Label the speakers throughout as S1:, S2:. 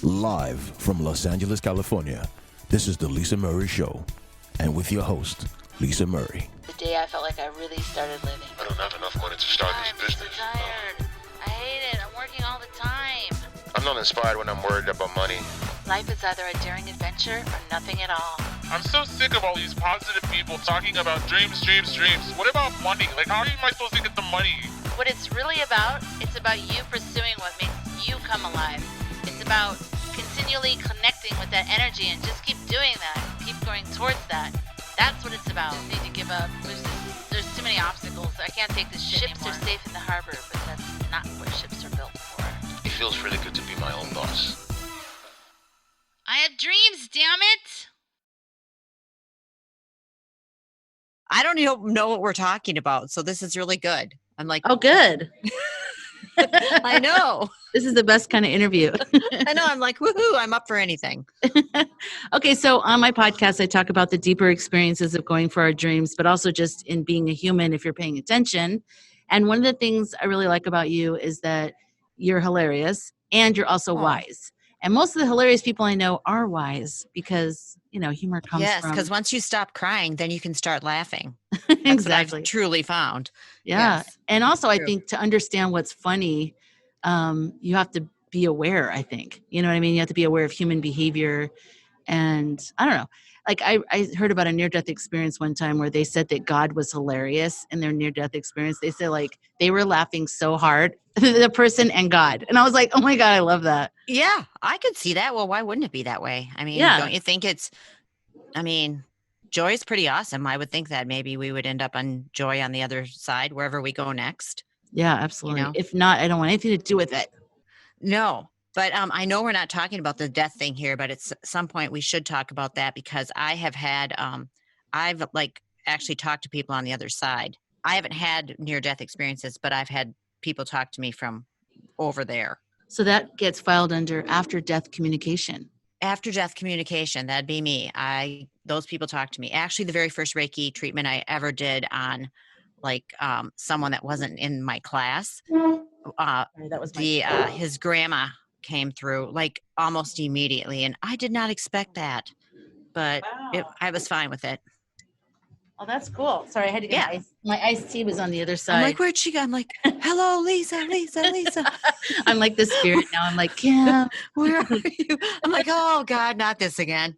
S1: Live from Los Angeles, California, this is The Lisa Murray Show. And with your host, Lisa Murray.
S2: The day I felt like I really started living.
S3: I don't have enough money to start this business.
S2: I'm so tired. I hate it. I'm working all the time.
S3: I'm not inspired when I'm worried about money.
S2: Life is either a daring adventure or nothing at all.
S4: I'm so sick of all these positive people talking about dreams. What about money? Like, how am I supposed to get the money?
S2: What it's really about, it's about you pursuing what makes you come alive. It's about continually connecting with that energy and just keep doing that. Keep going towards that. That's what it's about. I need to give up. There's too many obstacles. I can't take this shit anymore. Ships are safe in the harbor, but that's not what ships are built for.
S3: It feels really good to be my own boss.
S2: I have dreams, damn it!
S5: I don't even know what we're talking about, so this is really good. I'm like,
S6: oh, good.
S5: I know.
S6: This is the best kind of interview.
S5: I know. I'm like, woohoo, I'm up for anything.
S6: Okay, so on my podcast, I talk about the deeper experiences of going for our dreams, but also just in being a human if you're paying attention. And one of the things I really like about you is that you're hilarious and you're also wise. And most of the hilarious people I know are wise because, you know, humor comes from...
S5: Yes, because once you stop crying, then you can start laughing.
S6: Exactly.
S5: That's what I've truly found.
S6: Yeah.
S5: Yes.
S6: And also, I think to understand what's funny, you have to be aware, I think. You know what I mean? You have to be aware of human behavior. And I don't know. Like I heard about a near-death experience one time where they said that God was hilarious in their near-death experience. They said like they were laughing so hard, the person and God. And I was like, oh my God, I love that.
S5: Yeah, I could see that. Well, why wouldn't it be that way? I mean, don't you think joy is pretty awesome. I would think that maybe we would end up on joy on the other side, wherever we go next.
S6: Yeah, absolutely.
S5: You know?
S6: If not, I don't want anything to do with it.
S5: No. But I know we're not talking about the death thing here, but at some point we should talk about that because I have had, I've like actually talked to people on the other side. I haven't had near-death experiences, but I've had people talk to me from over there.
S6: So that gets filed under after-death communication.
S5: After-death communication, that'd be me. Those people talk to me. Actually, the very first Reiki treatment I ever did on like someone that wasn't in my class,
S6: That was
S5: his grandma came through like almost immediately, and I did not expect that, but I was fine with it.
S6: Oh, that's cool. Sorry, I had to get my iced tea was on the other side.
S5: I'm like, where'd she go? I'm like, hello, Lisa.
S6: I'm like the spirit now. I'm like, Kim,
S5: where are you? I'm like, oh God, not this again.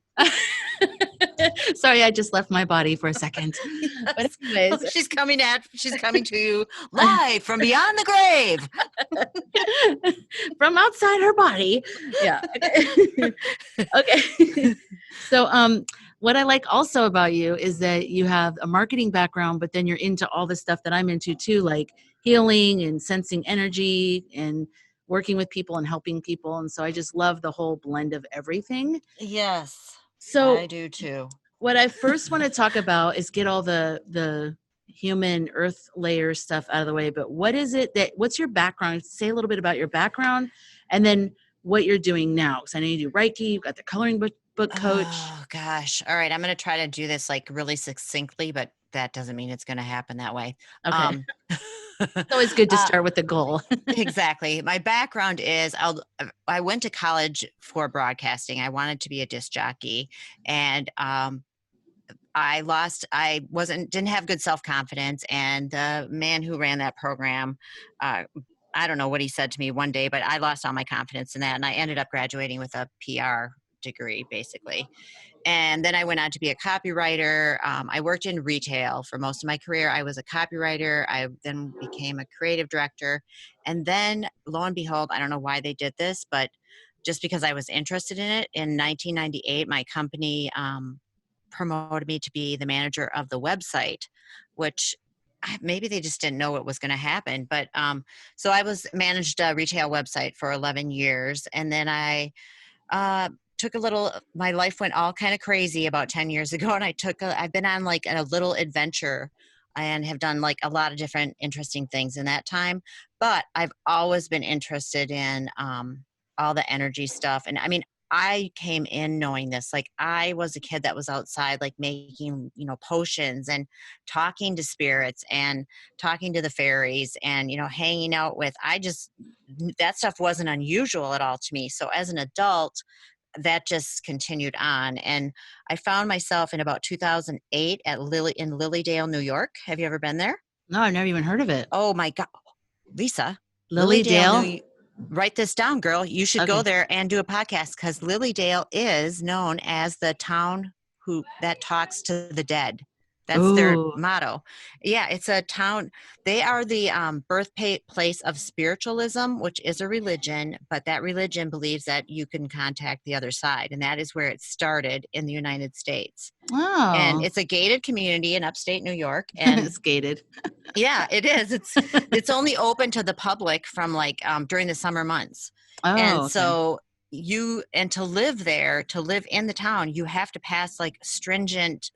S6: Sorry, I just left my body for a second. But anyways,
S5: she's coming to you live from beyond the grave.
S6: From outside her body. Yeah. Okay. So what I like also about you is that you have a marketing background, but then you're into all the stuff that I'm into too, like healing and sensing energy and working with people and helping people. And so I just love the whole blend of everything.
S5: Yes.
S6: So
S5: I do too.
S6: What I first want to talk about is get all the human earth layer stuff out of the way. But what's your background? Say a little bit about your background and then what you're doing now. Because I know you do Reiki, you've got the coloring book coach.
S5: Oh gosh. All right. I'm going to try to do this like really succinctly, but that doesn't mean it's going to happen that way.
S6: Okay. It's always good to start with the goal.
S5: Exactly. My background is I went to college for broadcasting. I wanted to be a disc jockey, and I didn't have good self-confidence. And the man who ran that program, I don't know what he said to me one day, but I lost all my confidence in that. And I ended up graduating with a PR degree, basically. And then I went on to be a copywriter. I worked in retail for most of my career. I was a copywriter. I then became a creative director. And then, lo and behold, I don't know why they did this, but just because I was interested in it, in 1998, my company promoted me to be the manager of the website, which maybe they just didn't know it was going to happen. But so I managed a retail website for 11 years. And then I my life went all kind of crazy about 10 years ago. And I've been on like a little adventure and have done like a lot of different interesting things in that time. But I've always been interested in all the energy stuff. And I mean, I came in knowing this. Like, I was a kid that was outside, like making, potions and talking to spirits and talking to the fairies and, hanging out with, that stuff wasn't unusual at all to me. So as an adult, that just continued on. And I found myself in about 2008 in Lilydale, New York. Have you ever been there?
S6: No, I've never even heard of it.
S5: Oh my God. Lisa,
S6: Lilydale?
S5: Write this down, girl. You should go
S6: Okay.
S5: there and do a podcast, because Lilydale is known as the town that talks to the dead. That's their
S6: Ooh.
S5: motto. Yeah, it's a town. They are the birthplace of spiritualism, which is a religion, but that religion believes that you can contact the other side. And that is where it started in the United States.
S6: Oh.
S5: And it's a gated community in upstate New York. And
S6: It's gated.
S5: yeah, it is. It's only open to the public from during the summer months.
S6: Oh,
S5: And
S6: okay.
S5: so to live there, to live in the town, you have to pass like stringent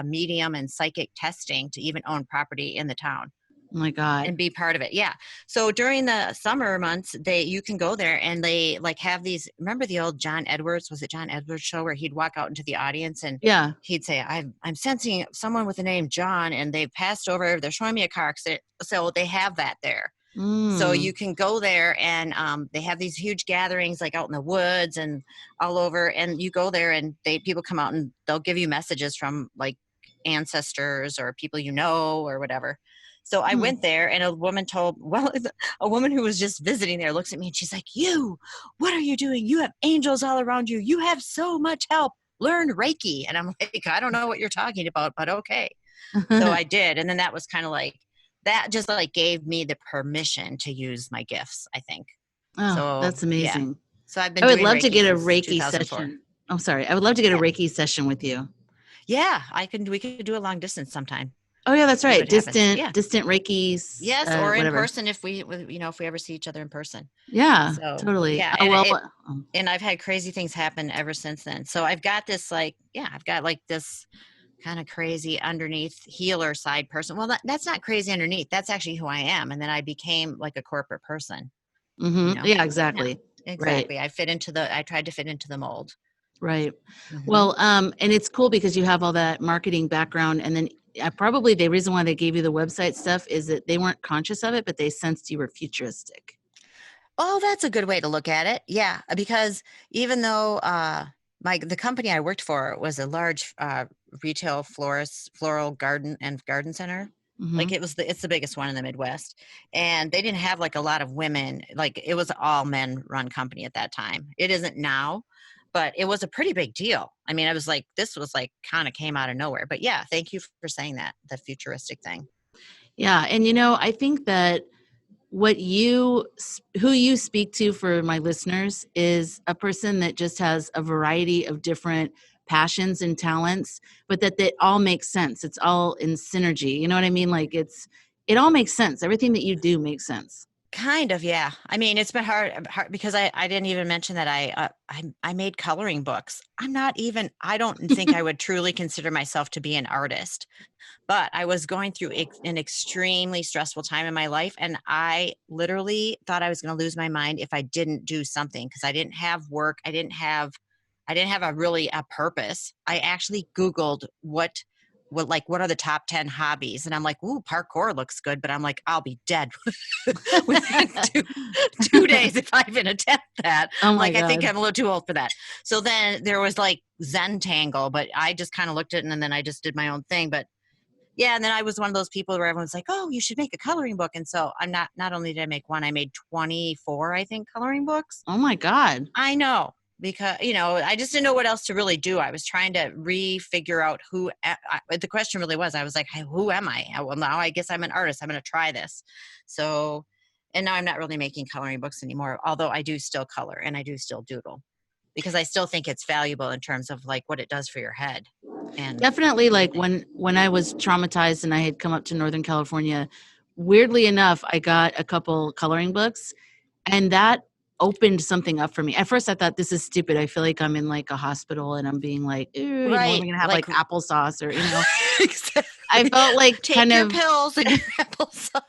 S5: medium and psychic testing to even own property in the town.
S6: Oh my God.
S5: And be part of it. Yeah. So during the summer months, you can go there and they have these, remember the old John Edwards, was it John Edwards show, where he'd walk out into the audience and
S6: Yeah.
S5: he'd say, I'm sensing someone with the name John, and they've passed over, they're showing me a car accident. So they have that there. So you can go there and they have these huge gatherings like out in the woods and all over, and you go there and people come out and they'll give you messages from like ancestors or people or whatever. So I went there, and a woman who was just visiting there looks at me and she's like, what are you doing? You have angels all around you. You have so much help. Learn Reiki. And I'm like, I don't know what you're talking about, but okay. So I did. And then that was kind of that just gave me the permission to use my gifts, I think.
S6: Oh,
S5: So,
S6: that's amazing.
S5: Yeah. So I've been
S6: I would
S5: doing
S6: love to
S5: Reiki
S6: get a
S5: since
S6: Reiki
S5: 2004.
S6: session. I'm sorry. I would love to get a Reiki session with you.
S5: Yeah, we could do a long distance sometime.
S6: Oh yeah, that's right. Distant Reikis.
S5: Yes, or in
S6: whatever.
S5: person if we ever see each other in person.
S6: Yeah,
S5: So,
S6: totally.
S5: Yeah, and I've had crazy things happen ever since then. So I've got this I've got this kind of crazy underneath healer side person. Well, that's not crazy underneath. That's actually who I am. And then I became like a corporate person.
S6: Mm-hmm. Yeah, exactly.
S5: Yeah, exactly.
S6: Right.
S5: I tried to fit into the mold.
S6: Right.
S5: Mm-hmm.
S6: Well, and it's cool because you have all that marketing background, and then probably the reason why they gave you the website stuff is that they weren't conscious of it, but they sensed you were futuristic.
S5: Oh, that's a good way to look at it. Yeah, because even though the company I worked for was a large retail floral garden center.
S6: Mm-hmm.
S5: Like it's the biggest one in the Midwest, and they didn't have a lot of women. Like it was all men run company at that time. It isn't now, but it was a pretty big deal. I mean, I was like, this was kind of came out of nowhere. But yeah, thank you for saying that, the futuristic thing.
S6: Yeah, and I think that who you speak to for my listeners is a person that just has a variety of different passions and talents, but that all makes sense. It's all in synergy. You know what I mean? It all makes sense. Everything that you do makes sense.
S5: Kind of, yeah. I mean, it's been hard because I didn't even mention that I made coloring books. I don't think I would truly consider myself to be an artist, but I was going through an extremely stressful time in my life, and I literally thought I was going to lose my mind if I didn't do something, because I didn't have work. I didn't have a purpose. I actually Googled what are the top 10 hobbies? And I'm like, ooh, parkour looks good. But I'm like, I'll be dead within 2 days if I even attempt that.
S6: Oh my God.
S5: I think I'm a little too old for that. So then there was Zentangle, but I just kind of looked at it and then I just did my own thing. But yeah, and then I was one of those people where everyone's like, oh, you should make a coloring book. And so not only did I make one, I made 24, I think, coloring books.
S6: Oh my God.
S5: I know. Because, I just didn't know what else to really do. I was trying to figure out the question really was, I was like, hey, who am I? Well, now I guess I'm an artist. I'm going to try this. So, and now I'm not really making coloring books anymore, although I do still color and I do still doodle, because I still think it's valuable in terms of what it does for your head. And
S6: definitely when I was traumatized and I had come up to Northern California, weirdly enough, I got a couple coloring books, and that opened something up for me. At first I thought, this is stupid. I feel like I'm in like a hospital and I'm being like, ooh, you know, am I
S5: Right.
S6: going to have like applesauce or, you know,
S5: Exactly.
S6: I felt like
S5: Take
S6: kind
S5: your
S6: of,
S5: pills and your applesauce.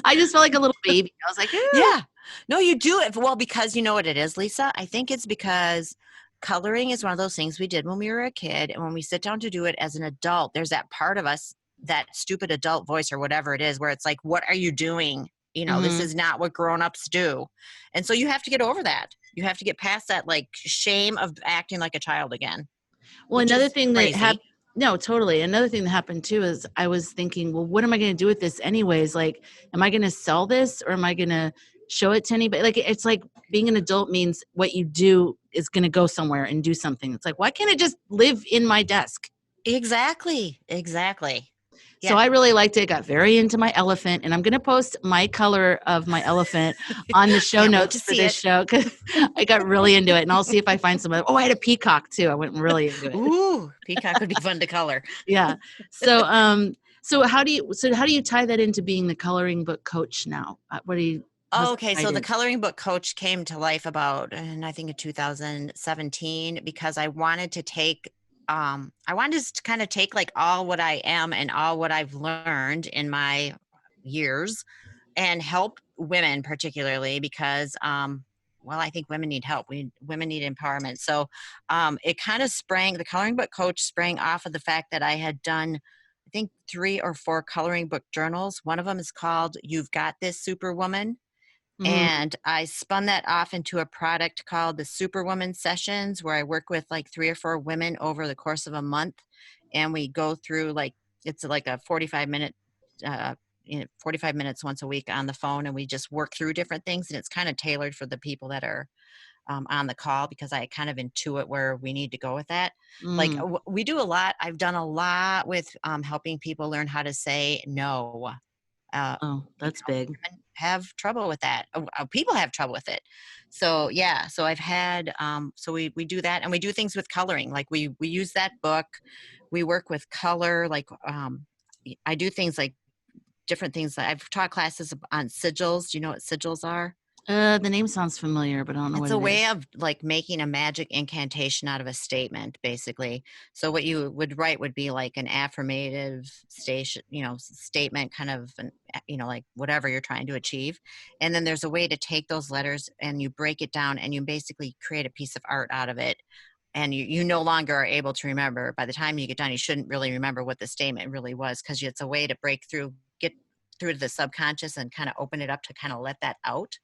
S6: I just felt like a little baby. I was like, ooh.
S5: Yeah. No, you do it. Well, because you know what it is, Lisa? I think it's because coloring is one of those things we did when we were a kid. And when we sit down to do it as an adult, there's that part of us, that stupid adult voice or whatever it is, where it's like, what are you doing? You know, this
S6: Mhm.
S5: is not what grown-ups do. And so you have to get over that. You have to get past that like shame of acting like a child again,
S6: Well,
S5: which
S6: another
S5: is
S6: thing that
S5: crazy.
S6: no, totally. Another thing that happened too is I was thinking, well, what am I going to do with this anyways? Like, am I going to sell this or am I going to show it to anybody? Like, it's like being an adult means what you do is going to go somewhere and do something. It's like, why can't it just live in my desk?
S5: Exactly. Exactly.
S6: So
S5: Yeah.
S6: I really liked it, got very into my elephant, and I'm going to post my color of my elephant on the show
S5: Can't wait
S6: notes
S5: to
S6: for
S5: see
S6: this
S5: it.
S6: show because I got really into it. And I'll see if I find some other. Oh, I had a peacock too. I went really into it.
S5: Ooh, peacock would be fun to color.
S6: Yeah. So, so how do you tie that into being the coloring book coach now? What do you? How's
S5: Oh,
S6: that
S5: okay,
S6: tied
S5: so the
S6: in?
S5: coloring book coach came to life about, and I think in 2017, because I wanted to take, I wanted to kind of take like all what I am and all what I've learned in my years and help women particularly because, well, I think women need help. Women need empowerment. So it kind of the coloring book coach sprang off of the fact that I had done, I think, 3 or 4 coloring book journals. One of them is called You've Got This Superwoman.
S6: Mm,
S5: And I spun that off into a product called the Superwoman Sessions, where I work with like 3 or 4 women over the course of a month. And we go through like, it's like a 45-minute, 45 minutes once a week on the phone. And we just work through different things. And it's kind of tailored for the people that are on the call because I kind of intuit where we need to go with that. Like
S6: mm.
S5: we do a lot. I've done a lot with helping people learn how to say no. Uh,
S6: Oh,
S5: you
S6: that's big.
S5: women have trouble with that. People have trouble with it. So yeah, so I've had so we do that and we do things with coloring. Like we use that book. We work with color. Like I do things like different things. I've taught classes on sigils. Do you know what sigils are?
S6: The name sounds familiar, but I don't know
S5: It's
S6: what
S5: a
S6: it
S5: way
S6: is.
S5: of like making a magic incantation out of a statement, basically. So what you would write would be like an affirmative station, statement, kind of, like whatever you're trying to achieve. And then there's a way to take those letters and you break it down and you basically create a piece of art out of it. And you no longer are able to remember. By the time you get done, you shouldn't really remember what the statement really was because it's a way to get through to the subconscious and kind of open it up to kind of let that out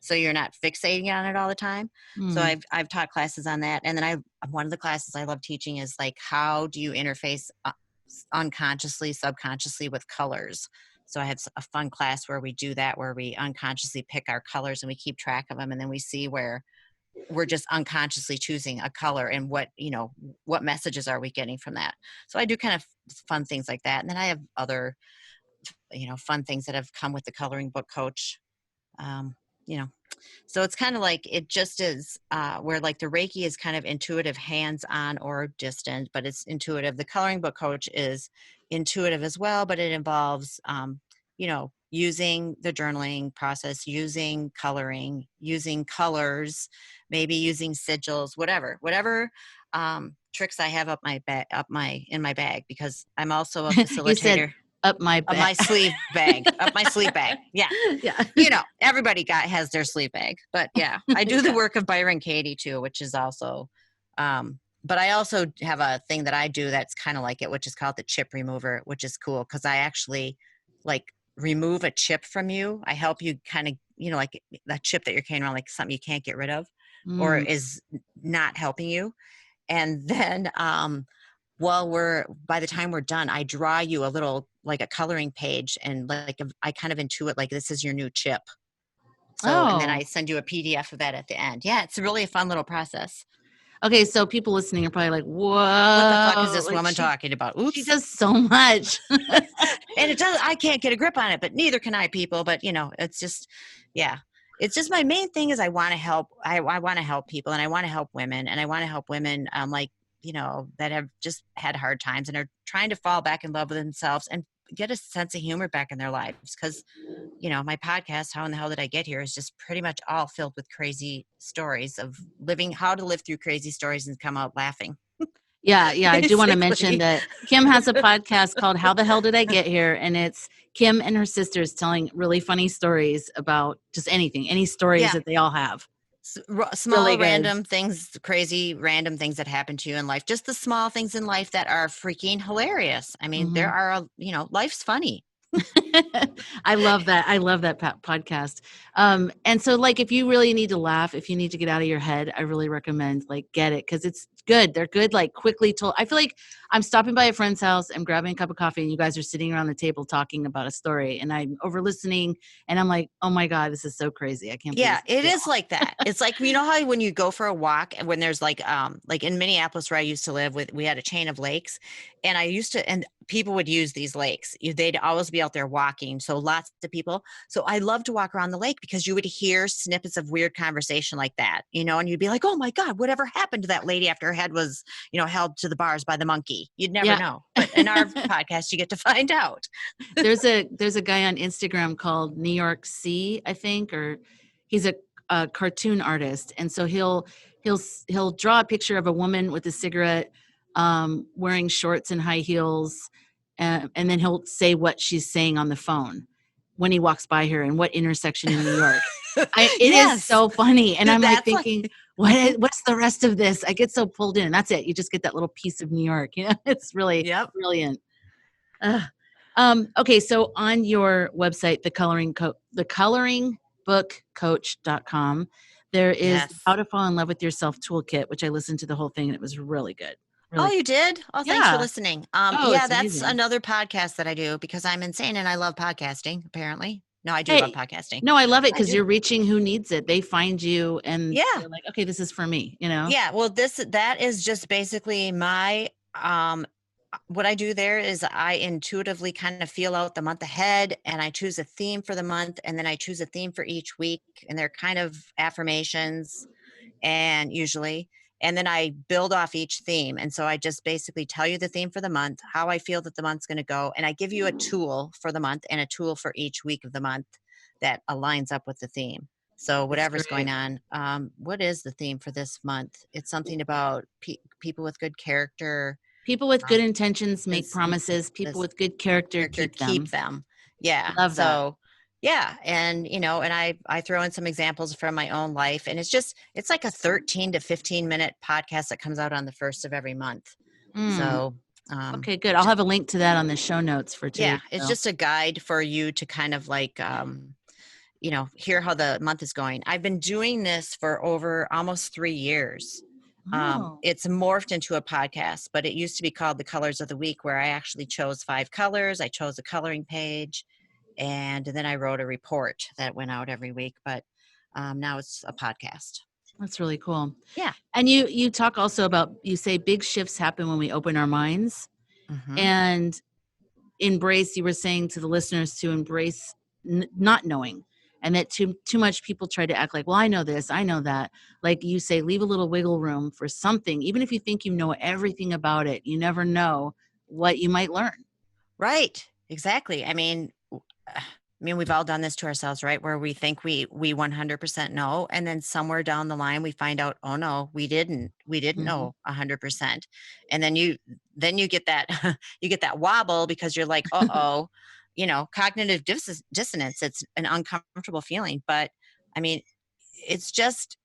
S5: so you're not fixating on it all the time. So
S6: Mm.
S5: I've taught classes on that, and then one of the classes I love teaching is like how do you interface unconsciously, subconsciously with colors. So I have a fun class where we do that, where we unconsciously pick our colors and we keep track of them, and then we see where we're just unconsciously choosing a color and what messages are we getting from that. So I do kind of fun things like that, and then I have other fun things that have come with the coloring book coach. Um, you know, so it's kind of like it just is where like the Reiki is kind of intuitive, hands-on or distant, but it's intuitive. The coloring book coach is intuitive as well, but it involves, using the journaling process, using coloring, using colors, maybe using sigils, whatever tricks I have in my bag, because I'm also a
S6: You said
S5: facilitator.
S6: up my
S5: Up
S6: back.
S5: my sleeve bag, up my sleeve bag. Yeah.
S6: Yeah.
S5: Everybody has their sleep bag, but yeah, I do the work of Byron Katie too, which is also, but I also have a thing that I do that's kind of like it, which is called the chip remover, which is cool because I actually like remove a chip from you. I help you kind of, like that chip that you're carrying around, like something you can't get rid of or
S6: Mm.
S5: is not helping you. And then, by the time we're done, I draw you a little, like a coloring page, and like I kind of intuit like this is your new chip. So, and then I
S6: Oh.
S5: send you a PDF of that at the end. Yeah, it's really a fun little process.
S6: Okay, so people listening are probably like,
S5: What the fuck is
S6: "Whoa!"
S5: this
S6: Like
S5: woman talking about?
S6: she
S5: Oops.
S6: does so much.
S5: And I can't get a grip on it, but neither can I, people. But it's just, yeah. It's just my main thing is I want to help. I want to help people, and I want to help women, and I want to help women that have just had hard times and are trying to fall back in love with themselves and get a sense of humor back in their lives. Because, you know, my podcast, How in the Hell Did I Get Here, is just pretty much all filled with crazy stories of how to live through crazy stories and come out laughing.
S6: Yeah, I do want to mention
S5: Basically.
S6: that Kim has a podcast called How the Hell Did I Get Here? And it's Kim and her sisters telling really funny stories about just anything, any stories
S5: Yeah.
S6: that they all have.
S5: Small
S6: Really good.
S5: random things, crazy random things that happen to you in life. Just the small things in life that are freaking hilarious. I mean, there are, you know, life's funny.
S6: I love that. I love that podcast. And so like, if you really need to laugh, if you need to get out of your head, I really recommend like get it. Cause it's good. They're good. Like quickly told. I feel like I'm stopping by a friend's house. I'm grabbing a cup of coffee and you guys are sitting around the table talking about a story and I'm over listening and I'm like, oh my God, this is so crazy. I can't believe
S5: Yeah, it is like that. It's like, you know how when you go for a walk and when there's like in Minneapolis where I used to live we had a chain of lakes and people would use these lakes. They'd always be out there walking. So lots of people. So I love to walk around the lake because you would hear snippets of weird conversation like that, you know, and you'd be like, oh my God, whatever happened to that lady after her head was, you know, held to the bars by the monkey? You'd never know. But in our podcast, you get to find out.
S6: There's a guy on Instagram called New York C, I think, or he's a cartoon artist. And so he'll draw a picture of a woman with a cigarette, wearing shorts and high heels. And then he'll say what she's saying on the phone when he walks by her and what intersection in New York. It is so funny. And I'm like thinking, what's the rest of this? I get so pulled in. That's it. You just get that little piece of New York. You know, it's really brilliant. Okay. So on your website, thecoloringbookcoach.com, there is How to Fall in Love with Yourself toolkit, which I listened to the whole thing and it was really good. Really
S5: Oh, you did? Oh, thanks for listening.
S6: it's
S5: that's
S6: amazing.
S5: another podcast that I do because I'm insane and I love podcasting, apparently. No, I do love podcasting.
S6: No, I love it because you're reaching who needs it. They find you and they're like, okay, this is for me, you know?
S5: Yeah. Well, that is just basically my, what I do there is I intuitively kind of feel out the month ahead and I choose a theme for the month and then I choose a theme for each week and they're kind of affirmations and then I build off each theme. And so I just basically tell you the theme for the month, how I feel that the month's going to go. And I give you a tool for the month and a tool for each week of the month that aligns up with the theme. So whatever's going on, what is the theme for this month? It's something about people with good character.
S6: People with good intentions make promises. People with good character keep them.
S5: Yeah.
S6: Love that.
S5: Yeah. And, you know, and I throw in some examples from my own life and it's like a 13 to 15 minute podcast that comes out on the first of every month. So,
S6: okay, good. I'll have a link to that on the show notes for today.
S5: Yeah. It's just a guide for you to kind of like, you know, hear how the month is going. I've been doing this for over almost 3 years. It's morphed into a podcast, but it used to be called The Colors of the Week, where I actually chose 5 colors. I chose a coloring page. And then I wrote a report that went out every week, but now it's a podcast.
S6: That's really cool.
S5: Yeah.
S6: And you talk also about, you say big shifts happen when we open our minds and embrace, you were saying to the listeners to embrace not knowing, and that too much people try to act like, well, I know this, I know that. Like you say, leave a little wiggle room for something. Even if you think you know everything about it, you never know what you might learn.
S5: Right. Exactly. I mean, we've all done this to ourselves, right? Where we think we 100% know. And then somewhere down the line, we find out, oh no, we didn't know 100%. And then you get that, you get that wobble because you're like, uh-oh, you know, cognitive dissonance. It's an uncomfortable feeling, but I mean, it's just,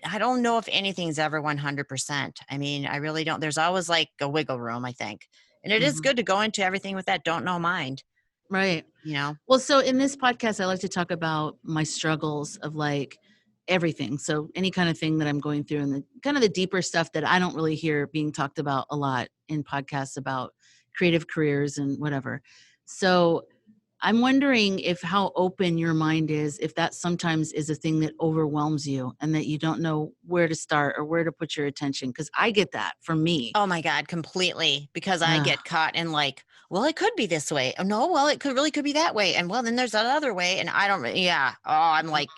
S5: I don't know if anything's ever 100%. I mean, I really don't. There's always like a wiggle room, I think. And it is good to go into everything with that don't know mind.
S6: Right.
S5: You know?
S6: Well, so in this podcast, I like to talk about my struggles of like everything. So any kind of thing that I'm going through and the kind of the deeper stuff that I don't really hear being talked about a lot in podcasts about creative careers and whatever. So I'm wondering if how open your mind is, if that sometimes is a thing that overwhelms you and that you don't know where to start or where to put your attention. Because I get that from me.
S5: Oh my God, completely. Because I get caught in like, well, it could be this way. Oh no, well, it could be that way. And well, then there's that other way. And I don't, I'm like,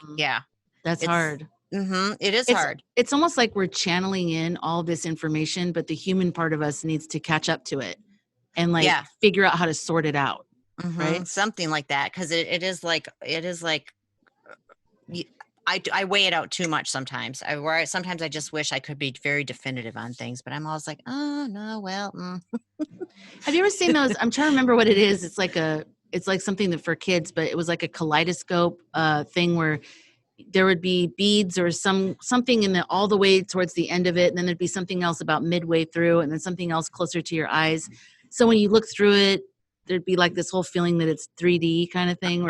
S6: That's hard.
S5: It is hard.
S6: It's almost like we're channeling in all this information, but the human part of us needs to catch up to it. and like
S5: Yeah.
S6: figure out how to sort it out. Right.
S5: Something like that. Cause it is like, I weigh it out too much sometimes. Sometimes I just wish I could be very definitive on things, but I'm always like, oh no, well,
S6: Have you ever seen those? I'm trying to remember what it is. It's like something that for kids, but it was like a kaleidoscope thing where there would be beads or something in the all the way towards the end of it, and then there'd be something else about midway through, and then something else closer to your eyes. So when you look through it, there'd be like this whole feeling that it's 3D kind of thing.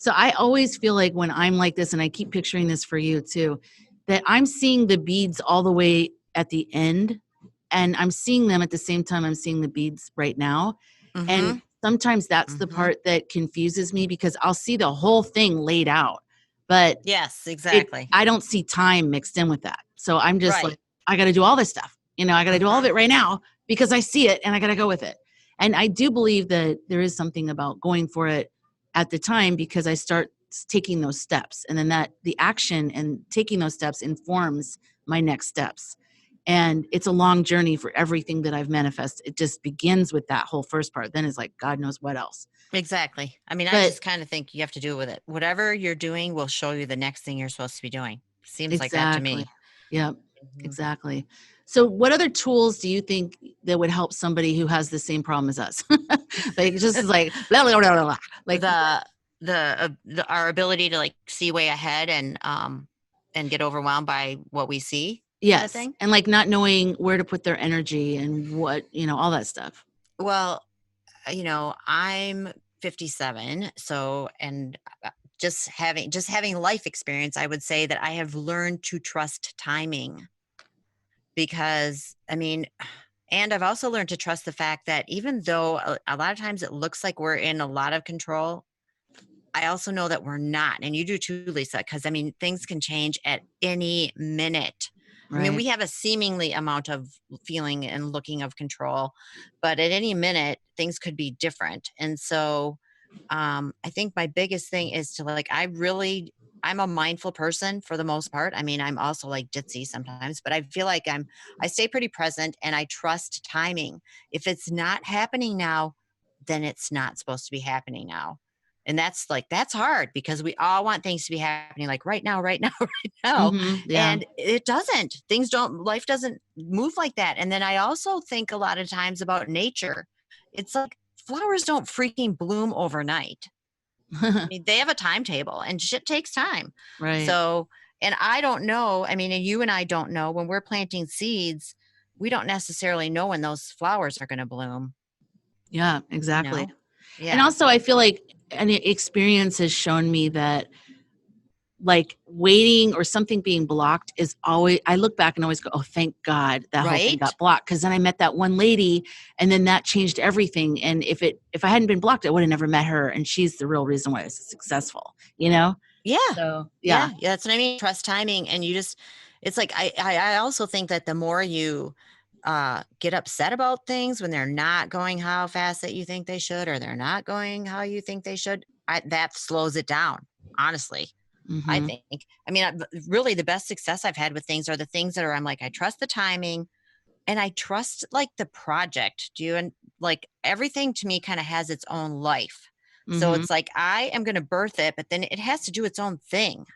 S6: So I always feel like when I'm like this, and I keep picturing this for you too, that I'm seeing the beads all the way at the end, and I'm seeing them at the same time I'm seeing the beads right now. And sometimes that's the part that confuses me, because I'll see the whole thing laid out, but
S5: yes, exactly.
S6: I don't see time mixed in with that. So I'm just
S5: Right.
S6: like, I got to do all this stuff. I got to do all of it right now because I see it and I got to go with it. And I do believe that there is something about going for it at the time, because I start taking those steps, and then that the action and taking those steps informs my next steps. And it's a long journey for everything that I've manifested. It just begins with that whole first part. Then it's like, God knows what else.
S5: Exactly. I mean, I
S6: But-
S5: just kind of think you have to do it with it. Whatever you're doing will show you the next thing you're supposed to be doing. Seems like that to me.
S6: Yep, exactly. So what other tools do you think that would help somebody who has the same problem as us? Like just is like blah, blah, blah, blah, blah. Like
S5: Our ability to like see way ahead and get overwhelmed by what we see.
S6: yes,
S5: thing?
S6: and like not knowing where to put their energy and what, all that stuff.
S5: Well, I'm 57, so and just having life experience, I would say that I have learned to trust timing, because and I've also learned to trust the fact that even though a lot of times it looks like we're in a lot of control, I also know that we're not. And you do too, Lisa, because things can change at any minute.
S6: Right.
S5: We have a seemingly amount of feeling and looking of control, but at any minute things could be different. And so I think my biggest thing is to I'm a mindful person for the most part. I'm also like ditzy sometimes, but I feel like I stay pretty present and I trust timing. If it's not happening now, then it's not supposed to be happening now. And that's hard, because we all want things to be happening like right now, right now, right now.
S6: Yeah.
S5: And it doesn't. Life doesn't move like that. And then I also think a lot of times about nature. It's like flowers don't freaking bloom overnight. They have a timetable and shit takes time.
S6: Right.
S5: So, and I don't know, and you and I don't know, when we're planting seeds, we don't necessarily know when those flowers are going to bloom.
S6: Yeah, exactly.
S5: Yeah.
S6: And also I feel like an experience has shown me that like waiting or something being blocked is always, I look back and always go, oh, thank God that whole thing
S5: Right?
S6: got blocked. Cause then I met that one lady and then that changed everything. And if I hadn't been blocked, I would have never met her. And she's the real reason why I was successful,
S5: Yeah.
S6: So,
S5: yeah. That's what I mean. Trust timing. And it's like, I also think that the more you get upset about things when they're not going how fast that you think they should, or they're not going how you think they should, that slows it down, honestly. I think. Really the best success I've had with things are the things that are, I'm like, I trust the timing and I trust like the project. And like everything to me kind of has its own life. So it's like, I am going to birth it, but then it has to do its own thing.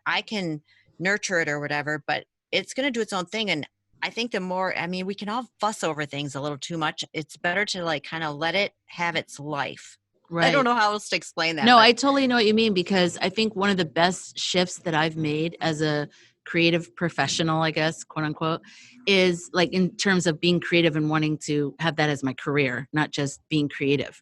S5: I can nurture it or whatever, but it's going to do its own thing. And I think the more, we can all fuss over things a little too much. It's better to like kind of let it have its life.
S6: Right.
S5: I don't know how else to explain that.
S6: No,
S5: but
S6: I totally know what you mean, because I think one of the best shifts that I've made as a creative professional, I guess, quote unquote, is like in terms of being creative and wanting to have that as my career, not just being creative,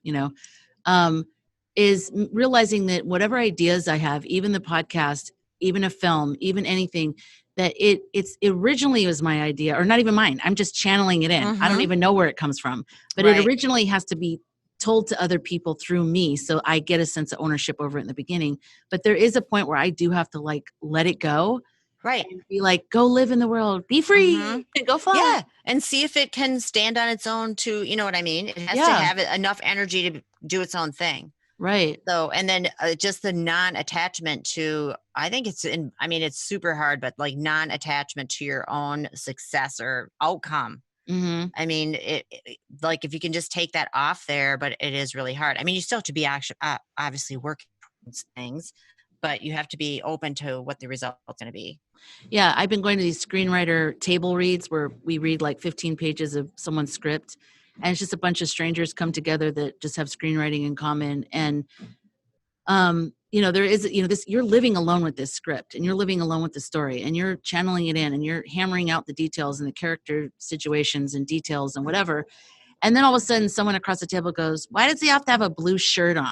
S6: is realizing that whatever ideas I have, even the podcast, even a film, even anything, that it originally was my idea, or not even mine. I'm just channeling it in. I don't even know where it comes from, but
S5: Right.
S6: it originally has to be told to other people through me, so I get a sense of ownership over it in the beginning. But there is a point where I do have to like let it go,
S5: Right.
S6: and be like, go live in the world, be free, and go fly.
S5: Yeah, and see if it can stand on its own too. You know what I mean? It has to
S6: Yeah.
S5: have enough energy to do its own thing.
S6: Right.
S5: So, and then just the non-attachment to, I think it's it's super hard, but like non-attachment to your own success or outcome.
S6: Mm-hmm.
S5: I mean, like if you can just take that off there, but it is really hard. I mean, you still have to be actually obviously working on things, but you have to be open to what the result's going to be.
S6: Yeah, I've been going to these screenwriter table reads where we read like 15 pages of someone's script, and it's just a bunch of strangers come together that just have screenwriting in common. And there is, this, you're living alone with this script, and you're living alone with the story, and you're channeling it in, and you're hammering out the details and the character situations and details and whatever. And then all of a sudden someone across the table goes, "Why does he have to have a blue shirt on?"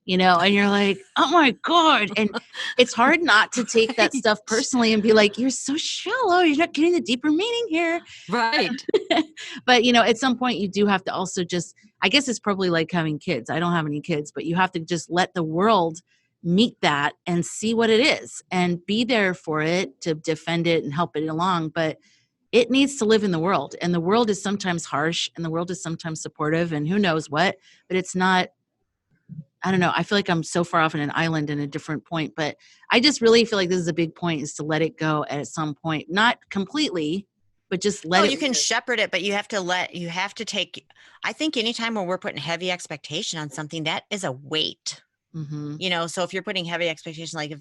S6: And you're like, "Oh my God." And it's hard not to take that stuff personally and be like, "You're so shallow. You're not getting the deeper meaning here."
S5: Right.
S6: But, at some point you do have to also just, I guess it's probably like having kids. I don't have any kids, but you have to just let the world meet that and see what it is and be there for it to defend it and help it along. But it needs to live in the world, and the world is sometimes harsh and the world is sometimes supportive and who knows what, but it's not, I don't know. I feel like I'm so far off in an island in a different point, but I just really feel like this is a big point, is to let it go at some point, not completely, but just let it.
S5: You can shepherd it, but you have to take, I think anytime when we're putting heavy expectation on something, that is a weight,
S6: Mm-hmm.
S5: So if you're putting heavy expectation, like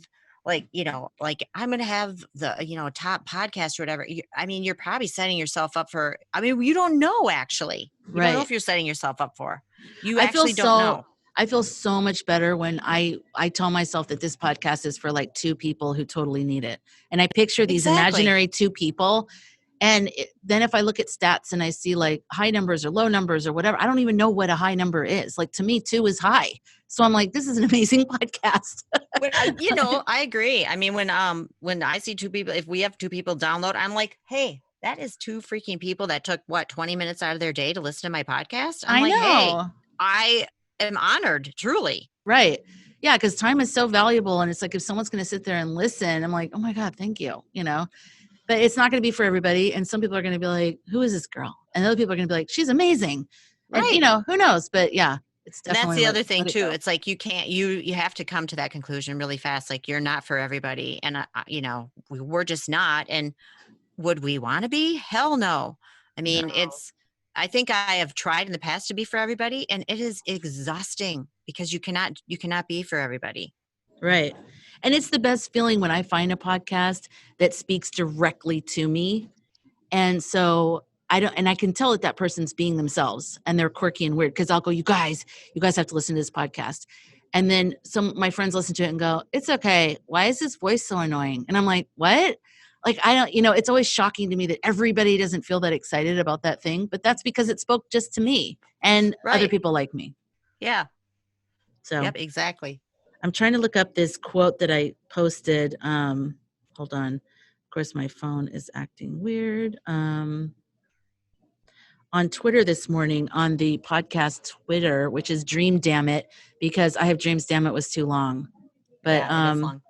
S5: I'm going to have the, top podcast or whatever, you're probably setting yourself up for, you don't know, actually. You don't know
S6: Right.
S5: if you're setting yourself up for, you
S6: I
S5: actually don't know.
S6: I feel so much better when I tell myself that this podcast is for like two people who totally need it. And I picture these
S5: Exactly.
S6: imaginary two people. And then if I look at stats and I see like high numbers or low numbers or whatever, I don't even know what a high number is. Like, to me, 2 is high. So I'm like, this is an amazing podcast.
S5: I agree. When I see two people, if we have two people download, I'm like, hey, that is two freaking people that took 20 minutes out of their day to listen to my podcast. I'm
S6: I
S5: like, hey,
S6: know.
S5: I am honored, truly.
S6: Right. Yeah, because time is so valuable. And it's like, if someone's going to sit there and listen, I'm like, oh my God, thank you. But it's not going to be for everybody. And some people are going to be like, who is this girl? And other people are going to be like, she's amazing.
S5: Right.
S6: And, who knows? But yeah, it's
S5: And
S6: definitely.
S5: that's the other thing too.
S6: Go.
S5: It's like, you can't, you have to come to that conclusion really fast. Like, you're not for everybody. And, we're just not. And would we want to be? Hell no. I think I have tried in the past to be for everybody, and it is exhausting because you cannot be for everybody.
S6: Right. And it's the best feeling when I find a podcast that speaks directly to me. And so I can tell that person's being themselves and they're quirky and weird, because I'll go, you guys have to listen to this podcast. And then my friends listen to it and go, it's okay. Why is this voice so annoying? And I'm like, what? Like, I don't, it's always shocking to me that everybody doesn't feel that excited about that thing, but that's because it spoke just to me and other people like me.
S5: Yeah.
S6: So
S5: yep, exactly.
S6: I'm trying to look up this quote that I posted. Hold on. Of course, my phone is acting weird. On Twitter this morning, on the podcast Twitter, which is Dream Dammit, because I have dreams Dammit was too long. But
S5: yeah, it is long.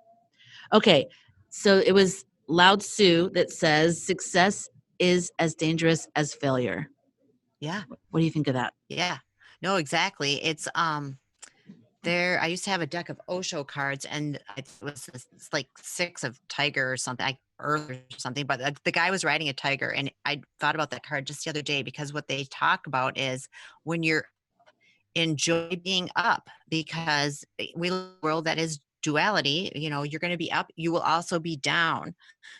S6: Okay. So it was Lao Tzu that says success is as dangerous as failure.
S5: Yeah.
S6: What do you think of that?
S5: Yeah. No, exactly. It's I used to have a deck of Osho cards, and it was like 6 of tiger or something, or something. But the guy was riding a tiger, and I thought about that card just the other day, because what they talk about is when you're enjoy being up, because we live in a world that is duality. You're going to be up, you will also be down.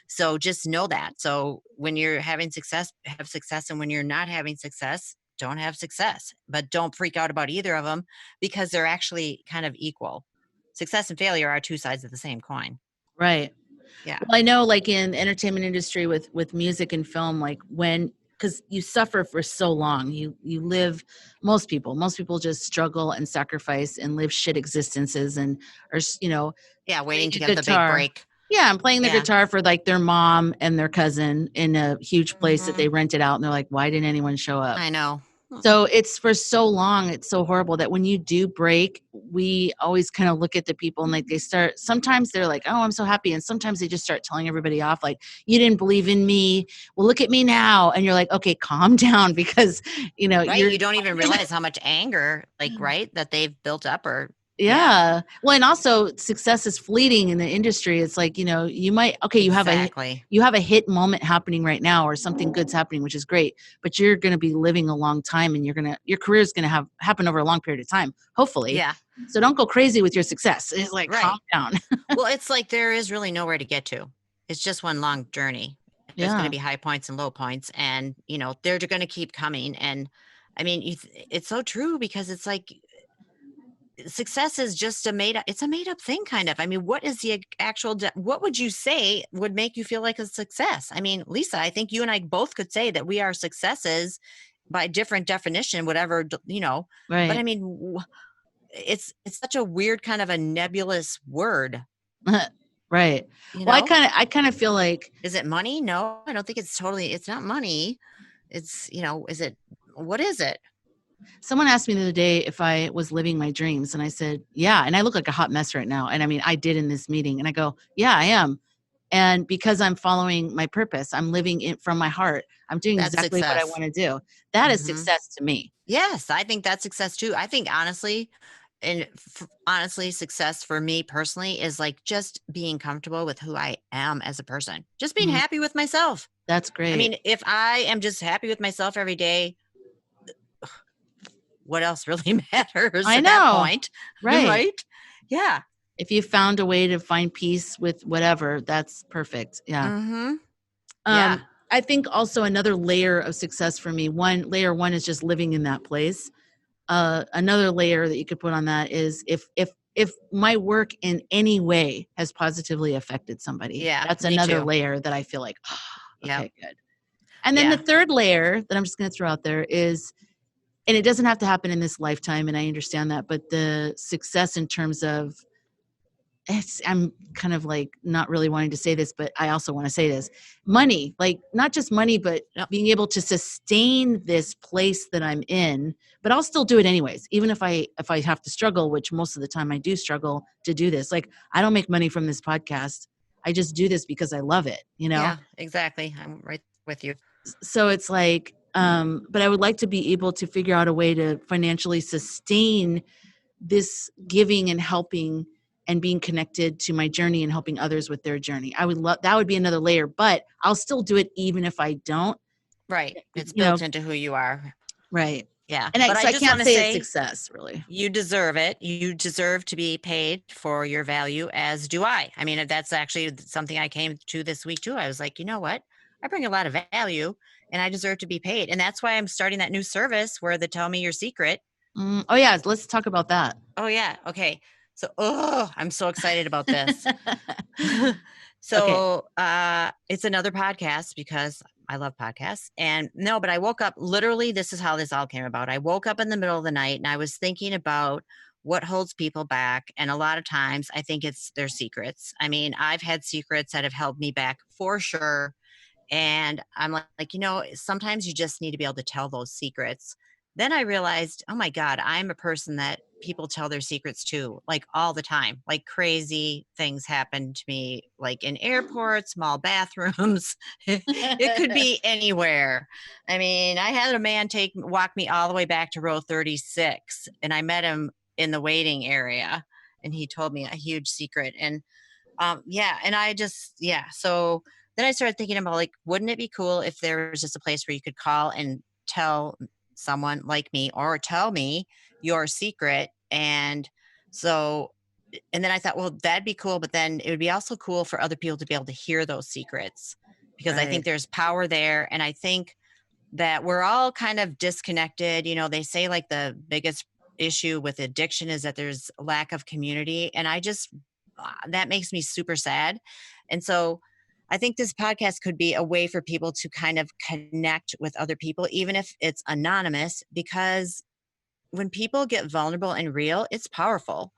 S5: So just know that. So when you're having success, have success, and when you're not having success, don't have success. But don't freak out about either of them, because they're actually kind of equal. Success and failure are 2 sides of the same coin.
S6: Right.
S5: Yeah.
S6: Well, I know, like in the entertainment industry with music and film, like because you suffer for so long, you live, most people just struggle and sacrifice and live shit existences, and are
S5: waiting to get the big break.
S6: Yeah, I'm playing the guitar for like their mom and their cousin in a huge place that they rented out, and they're like, why didn't anyone show up?
S5: I know.
S6: So it's for so long, it's so horrible that when you do break, we always kind of look at the people and like sometimes they're like, oh, I'm so happy. And sometimes they just start telling everybody off, like, you didn't believe in me. Well, look at me now. And you're like, okay, calm down, because,
S5: right, you don't even realize how much anger, like, right, that they've built up, or
S6: Yeah. Well, and also success is fleeting in the industry. It's like, you know, you might, okay,
S5: Exactly.
S6: you have a hit moment happening right now or something good's happening, which is great, but you're going to be living a long time and your career is going to happen over a long period of time, hopefully.
S5: Yeah.
S6: So don't go crazy with your success. It's like,
S5: Right.
S6: calm down.
S5: Well, it's like there is really nowhere to get to. It's just one long journey. There's going to
S6: Yeah.
S5: be high points and low points, and they're going to keep coming. And I mean, it's so true because it's like success is just it's a made up thing, kind of. I mean, what is the actual? What would you say would make you feel like a success? I mean, Lisa, I think you and I both could say that we are successes by different definition, whatever. But
S6: Right.
S5: I mean, it's such a weird kind of a nebulous word.
S6: Right. Well, I kind of feel like,
S5: Is it money? No, I don't think it's not money. What is it?
S6: someone asked me the other day if I was living my dreams, and I said, yeah. And I look like a hot mess right now. And I mean, I did in this meeting, and I go, yeah, I am. And because I'm following my purpose, I'm living it from my heart. I'm doing
S5: That's
S6: exactly what I
S5: success.
S6: want to do. That is
S5: Mhm.
S6: success to me.
S5: Yes, I think that's success too. I think honestly, honestly, success for me personally is like just being comfortable with who I am as a person, just being
S6: Mhm.
S5: happy with myself.
S6: That's great.
S5: I mean, if I am just happy with myself every day, what else really matters
S6: I
S5: at that
S6: know.
S5: point?
S6: Right.
S5: Right? Yeah.
S6: If you found a way to find peace with whatever, that's perfect. Yeah.
S5: Mm-hmm. Yeah.
S6: I think also another layer of success for me, layer one is just living in that place. Another layer that you could put on that is if my work in any way has positively affected somebody,
S5: Yeah,
S6: that's
S5: me
S6: another
S5: too.
S6: layer that I feel like,
S5: Yep.
S6: okay, good. And then
S5: Yeah.
S6: the third layer that I'm just going to throw out there is, and it doesn't have to happen in this lifetime, and I understand that, but the success in terms of, I'm kind of like not really wanting to say this, but I also want to say this. Money, like not just money, but
S5: Yep.
S6: being able to sustain this place that I'm in, but I'll still do it anyways. Even if I have to struggle, which most of the time I do struggle to do this. Like I don't make money from this podcast. I just do this because I love it, you know?
S5: Yeah, exactly. I'm right with you.
S6: So it's like, but I would like to be able to figure out a way to financially sustain this giving and helping and being connected to my journey and helping others with their journey. I would love, that would be another layer, but I'll still do it even if I don't,
S5: Right. It's
S6: you know,
S5: built into who you are.
S6: right.
S5: Yeah.
S6: And
S5: But
S6: so
S5: I
S6: I
S5: just
S6: can't
S5: want to
S6: say it's
S5: say
S6: success really.
S5: you deserve it. You deserve to be paid for your value, as do I. I mean, that's actually something I came to this week too. I was like, you know what? I bring a lot of value and I deserve to be paid. And that's why I'm starting that new service where they tell me your secret.
S6: Oh yeah. Let's talk about that.
S5: Oh, yeah. Okay. So, I'm so excited about this.
S6: Okay.
S5: So it's another podcast because I love podcasts. And no, but I woke up literally, this is how this all came about. I woke up in the middle of the night and I was thinking about what holds people back. And a lot of times I think it's their secrets. I mean, I've had secrets that have held me back for sure. And I'm like, sometimes you just need to be able to tell those secrets. Then I realized, oh my God, I'm a person that people tell their secrets to, like all the time. Like crazy things happen to me, like in airports, small bathrooms. It could be anywhere. I mean, I had a man walk me all the way back to row 36, and I met him in the waiting area, and he told me a huge secret. And and so then I started thinking about, like, wouldn't it be cool if there was just a place where you could call and tell someone like me or tell me your secret? And so, and then I thought, well, that'd be cool, but then it would be also cool for other people to be able to hear those secrets, because I think
S6: Right.
S5: there's power there. And I think that we're all kind of disconnected. They say like the biggest issue with addiction is that there's a lack of community. And that makes me super sad. And so I think this podcast could be a way for people to kind of connect with other people, even if it's anonymous, because when people get vulnerable and real, it's powerful.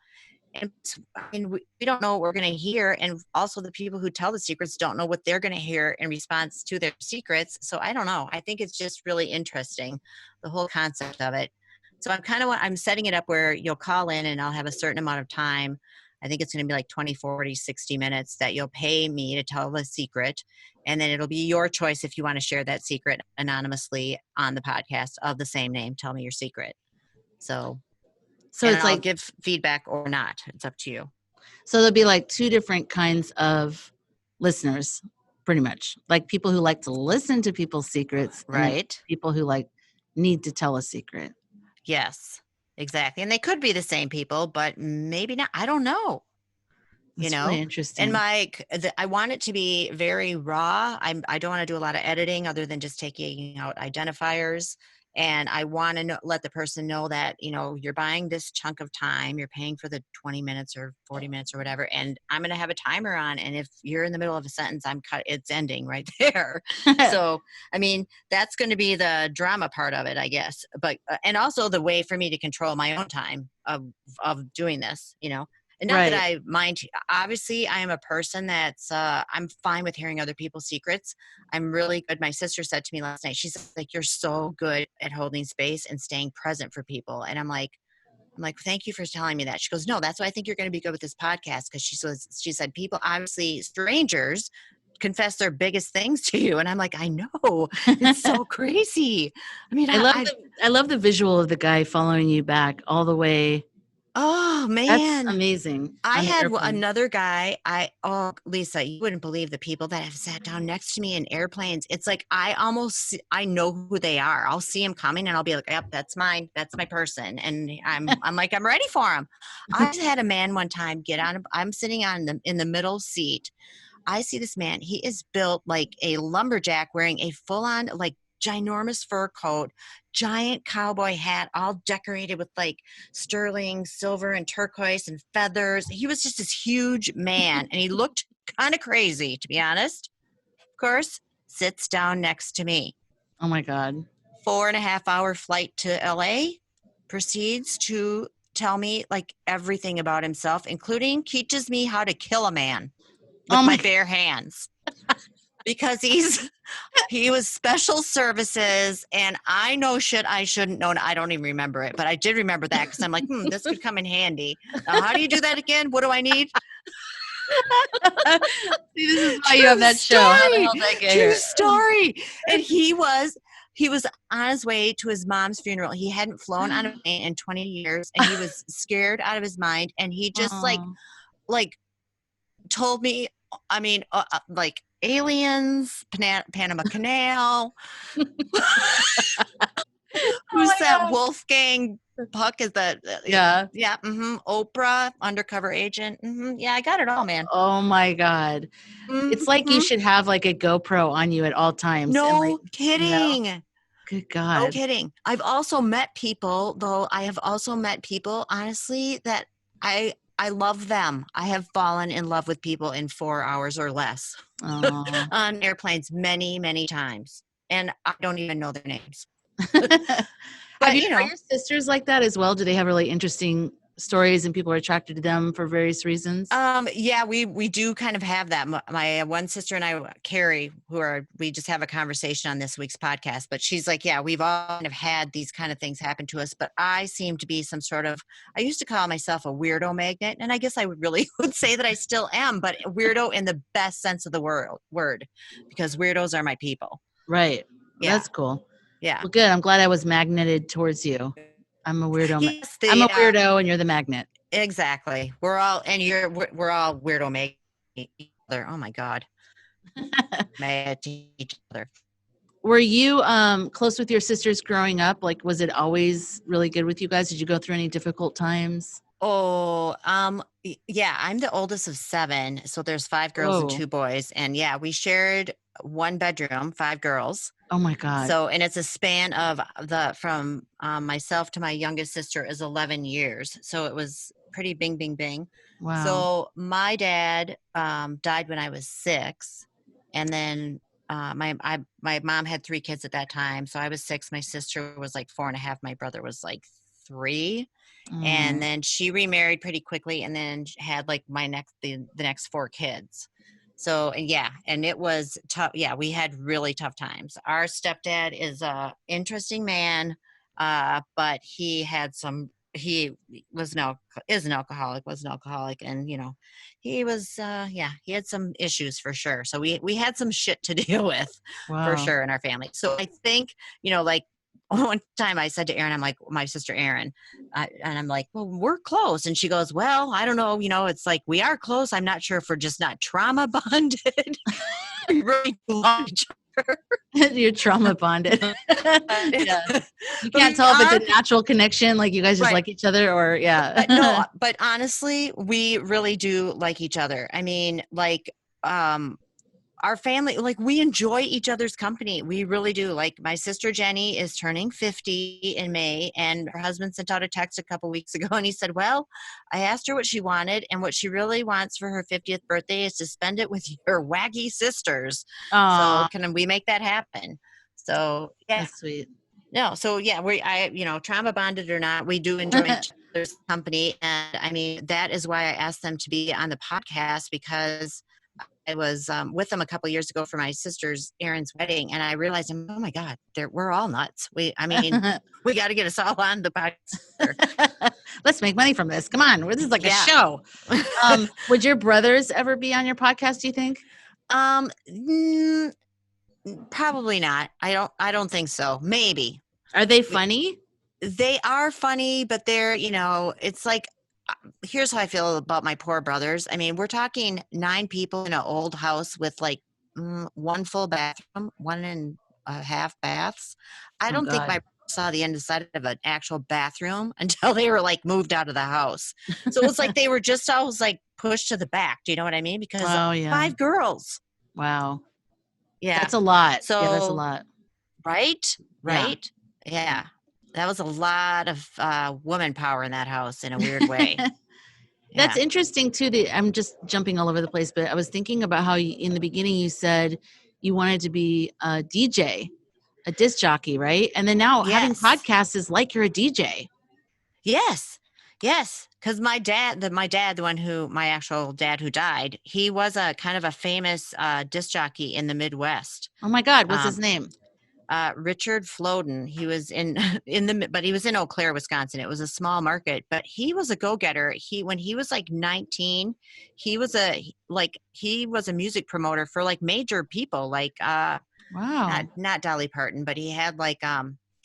S5: And I mean, we don't know what we're going to hear. And also, the people who tell the secrets don't know what they're going to hear in response to their secrets. So I don't know. I think it's just really interesting, the whole concept of it. So I'm setting it up where you'll call in and I'll have a certain amount of time. I think it's going to be like 20, 40, 60 minutes that you'll pay me to tell the secret. And then it'll be your choice if you want to share that secret anonymously on the podcast of the same name. Tell me your secret. So
S6: So
S5: and
S6: it's
S5: I'll
S6: like,
S5: give feedback or not. It's up to you.
S6: so there'll be like two different kinds of listeners, pretty much. Like people who like to listen to people's secrets, and then
S5: Right.
S6: people who like need to tell a secret.
S5: Yes, exactly. And they could be the same people, but maybe not. I don't know.
S6: That's really interesting.
S5: And I want it to be very raw. I don't want to do a lot of editing other than just taking out identifiers. And I want to let the person know that, you're buying this chunk of time, you're paying for the 20 minutes or 40 minutes or whatever. And I'm going to have a timer on. And if you're in the middle of a sentence, it's ending right there. So, I mean, that's going to be the drama part of it, I guess. But, and also the way for me to control my own time of doing this, And not that
S6: Right.
S5: I mind. Obviously, I am a person that's, I'm fine with hearing other people's secrets. I'm really good. My sister said to me last night, she's like, you're so good at holding space and staying present for people. And I'm like, thank you for telling me that. She goes, no, that's why I think you're going to be good with this podcast. Cause she said, people, obviously strangers, confess their biggest things to you. And I'm like, I know, it's so crazy. I mean,
S6: I love the visual of the guy following you back all the way.
S5: oh
S6: That's
S5: man.
S6: amazing.
S5: I
S6: on the
S5: had
S6: airplane.
S5: another guy. Lisa, you wouldn't believe the people that have sat down next to me in airplanes. It's like I know who they are. I'll see them coming, and I'll be like, "Yep, that's mine. That's my person." And I'm like, I'm ready for him. I just had a man one time get on. I'm sitting in the middle seat. I see this man. He is built like a lumberjack, wearing a full on like ginormous fur coat, giant cowboy hat, all decorated with like sterling silver and turquoise and feathers. He was just this huge man, and he looked kind of crazy, to be honest. Of course, sits down next to me.
S6: Oh my God.
S5: 4.5 hour flight to LA, proceeds to tell me like everything about himself, including teaches me how to kill a man with
S6: Oh
S5: my
S6: my
S5: bare hands. Because he was special services, and I know shit I shouldn't know. I don't even remember it, but I did remember that because I'm like, this could come in handy. Now, how do you do that again? What do I need?
S6: See, this is why you have that show. How the hell did I get
S5: True
S6: here?
S5: story. And he was on his way to his mom's funeral. He hadn't flown on a plane in 20 years, and he was scared out of his mind. And he just like told me, I mean, like aliens, Panama Canal. Who's that?
S6: God.
S5: Wolfgang Puck is that?
S6: Yeah.
S5: Yeah. Oprah, undercover agent. Yeah, I got it all, man.
S6: Oh my God. It's like you should have like a GoPro on you at all times.
S5: No
S6: and like,
S5: kidding.
S6: Good God.
S5: No kidding. I've also met people, honestly, that I love them. I have fallen in love with people in 4 hours or less on airplanes many, many times. And I don't even know their names.
S6: Are your sisters like that as well? Do they have really interesting stories and people are attracted to them for various reasons?
S5: Yeah, we do kind of have that. My one sister and I, Carrie, we just have a conversation on this week's podcast, but she's like, yeah, we've all kind of had these kind of things happen to us, but I seem to be some sort of, I used to call myself a weirdo magnet, and I guess I would say that I still am, but weirdo in the best sense of the word, because weirdos are my people.
S6: Right.
S5: Yeah.
S6: That's cool.
S5: Yeah.
S6: Well, good. I'm glad I was magneted towards you. I'm a weirdo.
S5: Yes,
S6: I'm a weirdo, and you're the magnet.
S5: Exactly. We're all weirdo make each other. Oh my God. Mad to each other.
S6: Were you close with your sisters growing up? Like, was it always really good with you guys? Did you go through any difficult times?
S5: Oh, yeah, I'm the oldest of 7. So there's 5 girls and 2 boys. And yeah, we shared one bedroom, 5 girls.
S6: Oh my God.
S5: So, and it's a span of from myself to my youngest sister is 11 years. So it was pretty bing, bing, bing.
S6: Wow.
S5: So my dad died when I was 6. And then my mom had 3 kids at that time. So I was 6. My sister was like 4.5. My brother was like 3. And then she remarried pretty quickly, and then had like the next 4 kids. So, and yeah, and it was tough. Yeah, we had really tough times. Our stepdad is a interesting man, but he was an alcoholic, and he was he had some issues for sure. So we had some shit to deal with for sure in our family. So I think like one time I said to Erin, I'm like, my sister Erin, and I'm like, well, we're close. And she goes, well, I don't know. It's like, we are close. I'm not sure if we're just not trauma bonded. We really love each other.
S6: You're trauma bonded. Yeah. You
S5: But
S6: can't
S5: we
S6: tell if
S5: are-
S6: it's a natural connection, like you guys just
S5: Right.
S6: like each other, or yeah.
S5: But no, but honestly, we really do like each other. I mean, like, our family, like, we enjoy each other's company. We really do. Like, my sister Jenny is turning 50 in May, and her husband sent out a text a couple weeks ago, and he said, well, I asked her what she wanted, and what she really wants for her 50th birthday is to spend it with your waggy sisters.
S6: Aw,
S5: So can we make that happen? So yeah.
S6: that's sweet.
S5: No, so yeah, trauma bonded or not, we do enjoy each other's company. And I mean, that is why I asked them to be on the podcast, because I was with them a couple years ago for my sister's Erin's wedding, and I realized, oh my God, we're all nuts. We got to get us all on the podcast.
S6: Let's make money from this. Come on, this is like
S5: Yeah.
S6: a show. Would your brothers ever be on your podcast, do you think?
S5: Probably not. I don't think so. Maybe.
S6: Are they funny?
S5: They are funny, but they're, it's like, here's how I feel about my poor brothers. I mean, we're talking 9 people in an old house with like one full bathroom, 1.5 baths. I don't think
S6: God.
S5: my saw the inside of an actual bathroom until they were like moved out of the house. So it was like they were just always like pushed to the back. Do you know what I mean? Because
S6: Oh, yeah.
S5: 5 girls.
S6: Wow.
S5: Yeah.
S6: That's a lot.
S5: So
S6: yeah, that's a lot.
S5: Right? Right? Yeah. That was a lot of woman power in that house in a weird way.
S6: That's
S5: Yeah.
S6: interesting too. I'm just jumping all over the place, but I was thinking about how in the beginning you said you wanted to be a DJ, a disc jockey, right? And then now having
S5: Yes.
S6: podcasts is like you're a DJ.
S5: Yes. Yes. Because my actual dad who died, he was a kind of a famous disc jockey in the Midwest.
S6: Oh my God, what's his name?
S5: Richard Flodin. He was but he was in Eau Claire, Wisconsin. It was a small market, but he was a go-getter. When he was like 19, he was a music promoter for like major people, like
S6: Wow.
S5: not Dolly Parton, but he had like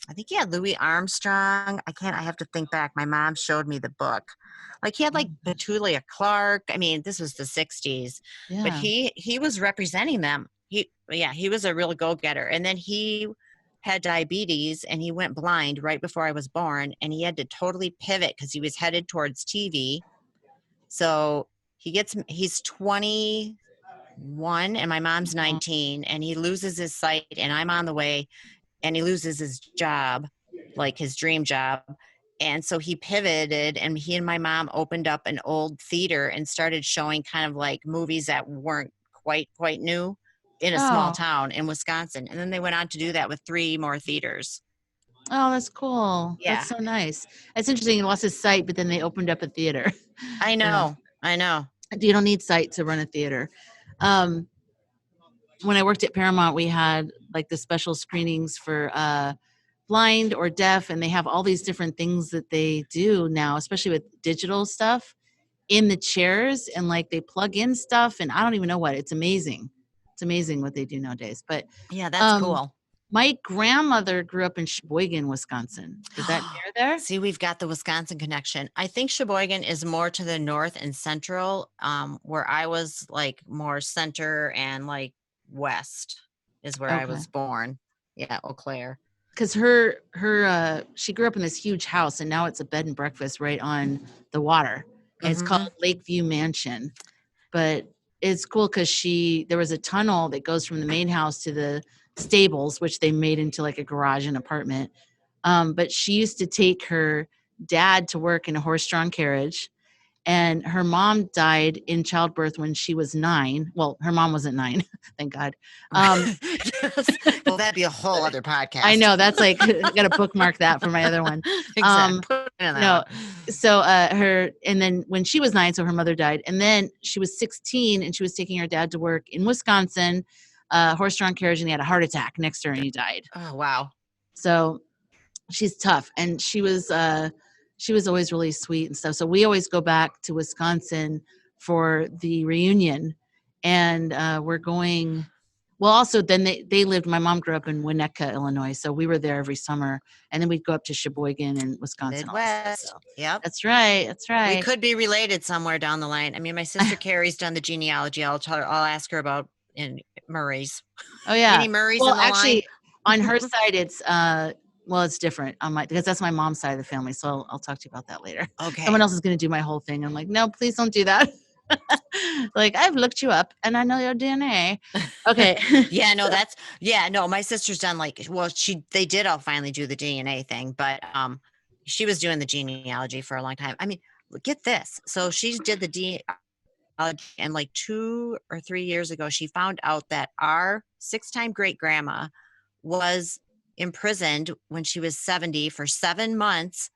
S5: I think he had Louis Armstrong. I have to think back. My mom showed me the book. Like he had like Petulia Clark. I mean, this was the 60s.
S6: Yeah.
S5: But he was representing them. He was a real go-getter. And then he had diabetes and he went blind right before I was born, and he had to totally pivot because he was headed towards TV. So he's 21 and my mom's 19, and he loses his sight, and I'm on the way, and he loses his job, like his dream job. And so he pivoted, and he and my mom opened up an old theater and started showing kind of like movies that weren't quite new in a small town in Wisconsin. And then they went on to do that with 3 more theaters.
S6: Oh, that's cool.
S5: Yeah.
S6: That's so nice. That's interesting. He lost his sight, but then they opened up a theater.
S5: I know. I know.
S6: You don't need sight to run a theater. When I worked at Paramount, we had like the special screenings for blind or deaf, and they have all these different things that they do now, especially with digital stuff in the chairs, and like they plug in stuff, and I don't even know what. It's amazing. It's amazing what they do nowadays. But
S5: Yeah, that's cool.
S6: my grandmother grew up in Sheboygan, Wisconsin. Is that near there?
S5: See, we've got the Wisconsin connection. I think Sheboygan is more to the north and central, where I was like more center and like west is where I
S6: Okay.
S5: was born. Yeah, Eau Claire.
S6: Because she grew up in this huge house, and now it's a bed and breakfast right on the water. And it's called Lakeview Mansion. But it's cool because there was a tunnel that goes from the main house to the stables, which they made into like a garage and apartment. But she used to take her dad to work in a horse-drawn carriage, and her mom died in childbirth when she was 9. Well, her mom wasn't 9, thank God.
S5: Well, that'd be a whole other podcast.
S6: I know, that's like, I got to bookmark that for my other one.
S5: Exactly. Put it in that
S6: No,
S5: one.
S6: so and then when she was 9, so her mother died, and then she was 16, and she was taking her dad to work in Wisconsin, horse-drawn carriage, and he had a heart attack next to her, and he died.
S5: Oh, wow.
S6: So she's tough, and she was always really sweet and stuff. So we always go back to Wisconsin for the reunion, and we're going Well, also then they lived, my mom grew up in Winnetka, Illinois. So we were there every summer, and then we'd go up to Sheboygan and Wisconsin also.
S5: Midwest.
S6: So
S5: Yep.
S6: that's right. That's right.
S5: We could be related somewhere down the line. I mean, my sister Carrie's done the genealogy. I'll ask her about in Murray's.
S6: Oh yeah.
S5: Any Murray's
S6: Well,
S5: in the
S6: actually,
S5: line?
S6: on her side, it's well, it's different on my, because that's my mom's side of the family. So I'll talk to you about that later.
S5: Okay.
S6: Someone else is going to do my whole thing. I'm like, no, please don't do that. Like, I've looked you up and I know your DNA. Okay.
S5: Yeah, no, my sister's done they did all finally do the DNA thing, but she was doing the genealogy for a long time. I mean, get this. So she did the DNA, and like 2 or 3 years ago, she found out that our 6-time great grandma was imprisoned when she was 70 for 7 months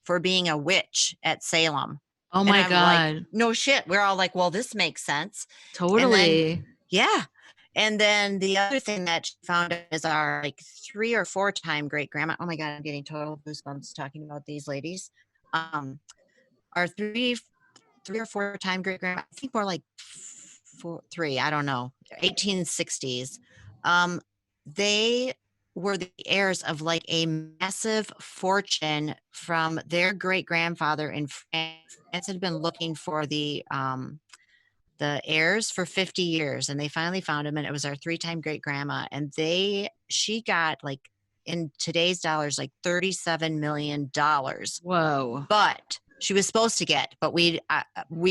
S5: for being a witch at Salem.
S6: Oh my God.
S5: Like, no shit. We're all like, well, this makes sense.
S6: Totally.
S5: Yeah. And then the other thing that she found out is our like 3 or 4-time great grandma. Oh my God, I'm getting total goosebumps talking about these ladies. Our 3 or 4-time great grandma, I think more like 3, I don't know, 1860s. They were the heirs of like a massive fortune from their great grandfather in France. France had been looking for the heirs for 50 years, and they finally found him, and it was our 3-time great grandma. And she got like, in today's dollars, like $37 million.
S6: Whoa.
S5: But she was supposed to get, but we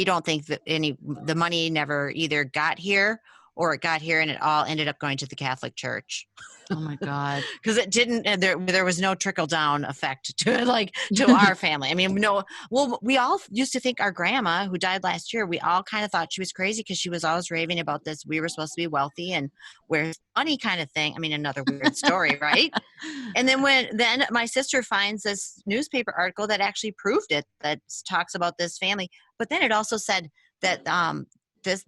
S5: don't think that the money never either got here or it got here, and it all ended up going to the Catholic Church.
S6: Oh my God.
S5: Because it didn't, there was no trickle down effect to our family. I mean, no, well, we all used to think our grandma, who died last year, we all kind of thought she was crazy because she was always raving about this. We were supposed to be wealthy and where's money kind of thing. I mean, another weird story, right? And then then my sister finds this newspaper article that actually proved it, that talks about this family. But then it also said that,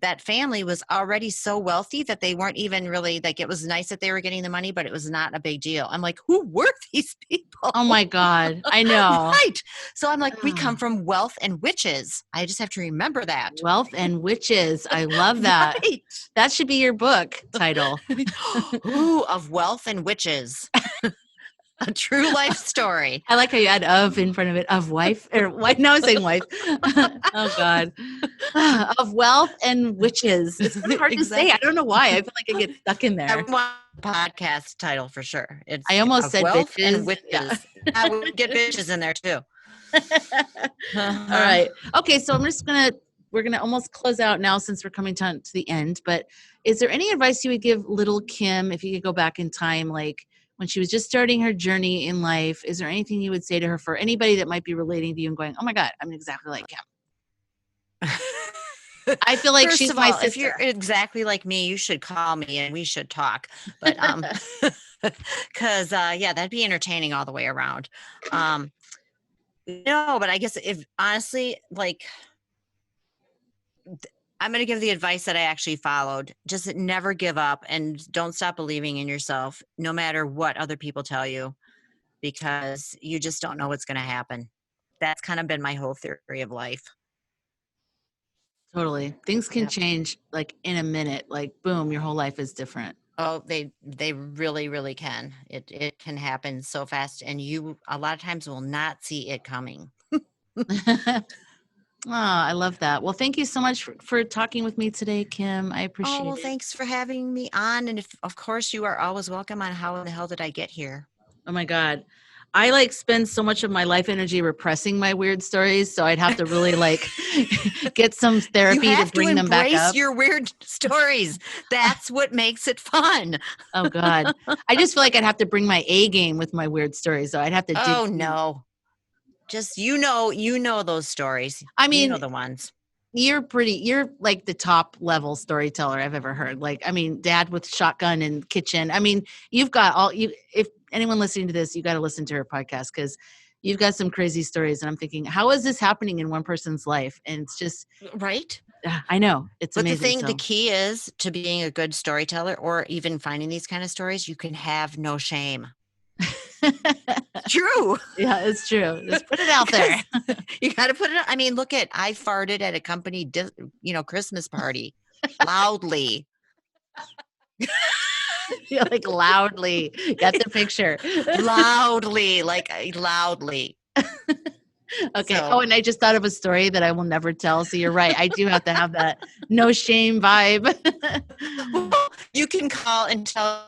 S5: that family was already so wealthy that they weren't even really, like, it was nice that they were getting the money, but it was not a big deal. I'm like, who were these people?
S6: Oh my God. I know.
S5: Right. So I'm like, we come from wealth and witches. I just have to remember that.
S6: Wealth and witches. I love that.
S5: Right.
S6: That should be your book title.
S5: Ooh, of wealth and witches. A true life story.
S6: I like how you add "of" in front of it. Of wife or wife? No, I was saying wife. Oh God. Of wealth and witches. It's kind of hard to say. I don't know why. I feel like I get stuck in there.
S5: I want a podcast title for sure. It's
S6: I almost
S5: of
S6: said
S5: wealth
S6: bitches.
S5: and witches.
S6: Yeah.
S5: I would get bitches in there too.
S6: All right. Okay. So we're gonna almost close out now since we're coming to the end. But is there any advice you would give little Kim if you could go back in time, like when she was just starting her journey in life? Is there anything you would say to her for anybody that might be relating to you and going, "Oh my God, I'm exactly like Kim"? I feel like she's my sister.
S5: If you're exactly like me, you should call me and we should talk. But because that'd be entertaining all the way around. No, but I guess if honestly, like, I'm going to give the advice that I actually followed. Just never give up and don't stop believing in yourself, no matter what other people tell you, because you just don't know what's going to happen. That's kind of been my whole theory of life.
S6: Totally. Things can change like in a minute, like boom, your whole life is different.
S5: Oh, they really, really can. It can happen so fast, and you a lot of times will not see it coming.
S6: Oh, I love that. Well, thank you so much for talking with me today, Kim. I appreciate
S5: well,
S6: it.
S5: thanks for having me on. And of course, you are always welcome on How in the Hell Did I Get Here?
S6: Oh my God. I like spend so much of my life energy repressing my weird stories. So I'd have to really like get some therapy to bring them back up.
S5: Embrace your weird stories. That's what makes it fun.
S6: Oh God. I just feel like I'd have to bring my A game with my weird stories. So I'd have to
S5: Oh no. Just, you know those stories.
S6: I mean,
S5: you know the ones.
S6: You're like the top level storyteller I've ever heard. Like, I mean, dad with shotgun and kitchen. I mean, you've got if anyone listening to this, you got to listen to her podcast because you've got some crazy stories. And I'm thinking, how is this happening in one person's life? And it's just
S5: right.
S6: I know it's
S5: but
S6: amazing.
S5: The key is to being a good storyteller, or even finding these kind of stories. You can have no shame. True.
S6: Yeah, it's true. Just put it out there.
S5: You got to put it. I mean, I farted at a company, Christmas party loudly.
S6: You're like loudly. Got the picture.
S5: loudly.
S6: Okay.
S5: So-
S6: Oh, and I just thought of a story that I will never tell. So you're right. I do have to have that no shame vibe.
S5: You can call and tell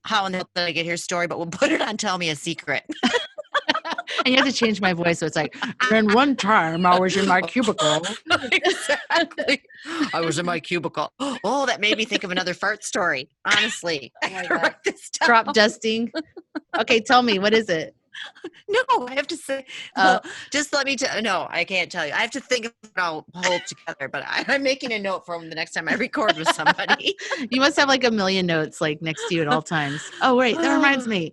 S5: how and that I get your story, but we'll put it on Tell Me a Secret.
S6: And you have to change my voice. So it's like, and one time I was in my cubicle.
S5: Exactly. I was in my cubicle. Oh, that made me think of another fart story. Honestly. I gotta
S6: God.
S5: write this down.
S6: Drop dusting. Okay. Tell me, what is it?
S5: No, I have to say.
S6: Oh.
S5: Just let me tell. No, I can't tell you. I have to think of it all hold together. But I'm making a note from the next time I record with somebody.
S6: You must have like a million notes like next to you at all times. Oh, wait. That reminds me.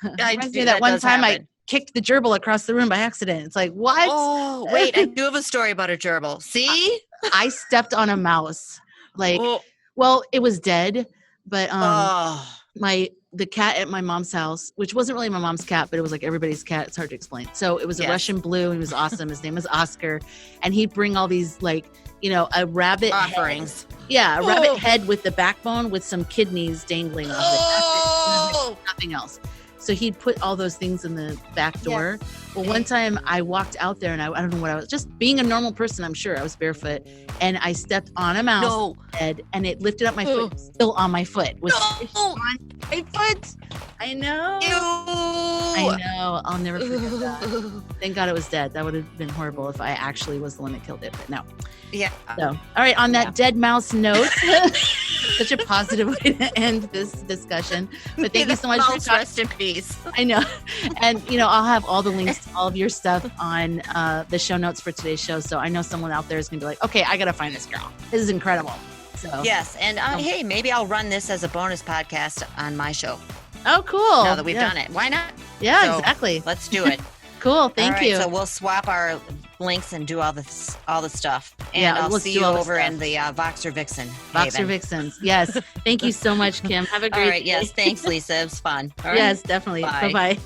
S6: Reminds me
S5: do-
S6: that one
S5: does
S6: time I
S5: happen.
S6: kicked the gerbil across the room by accident. It's like, what?
S5: Oh, wait. I do have a story about a gerbil. See?
S6: I stepped on a mouse. Like,
S5: Oh,
S6: well, it was dead, but
S5: oh.
S6: the cat at my mom's house, which wasn't really my mom's cat, but it was like everybody's cat. It's hard to explain. So it was a
S5: Yes.
S6: Russian blue. He was awesome. His name was Oscar, and he'd bring all these like, a rabbit
S5: Offerings.
S6: Head. Yeah, a rabbit
S5: Oh.
S6: head with the backbone with some kidneys dangling off it.
S5: Oh.
S6: Nothing else. So he'd put all those things in the back door. Well, one time I walked out there and I don't know what I was, just being a normal person, I'm sure. I was barefoot and I stepped on a mouse
S5: No.
S6: head and it lifted up my foot, still on my foot. Was
S5: No.
S6: on my foot. I know.
S5: Ew.
S6: I know. I'll never forget that. Thank God it was dead. That would have been horrible if I actually was the one that killed it, but no.
S5: Yeah.
S6: So, all right. On that dead mouse note, such a positive way to end this discussion. But thank you so much for
S5: Mouse,
S6: talking.
S5: rest in peace.
S6: I know. And, I'll have all the links to all of your stuff on the show notes for today's show. So I know someone out there is going to be like, okay, I got to find this girl. This is incredible. So,
S5: Yes. And hey, maybe I'll run this as a bonus podcast on my show
S6: Oh, cool.
S5: now that we've done it. Why not?
S6: Yeah,
S5: So,
S6: exactly.
S5: Let's do it.
S6: Cool. Thank
S5: All right,
S6: you.
S5: So we'll swap our links and do all the stuff. And
S6: Yeah,
S5: I'll
S6: let's
S5: see
S6: do
S5: you
S6: all the
S5: over
S6: stuff.
S5: in the Voxer Vixen.
S6: Boxer
S5: Haven.
S6: Vixens. Yes. Thank you so much, Kim. Have a great
S5: All right.
S6: day.
S5: Yes. Thanks, Lisa. It was fun. All right.
S6: Yes, definitely.
S5: Bye.
S6: Bye-bye.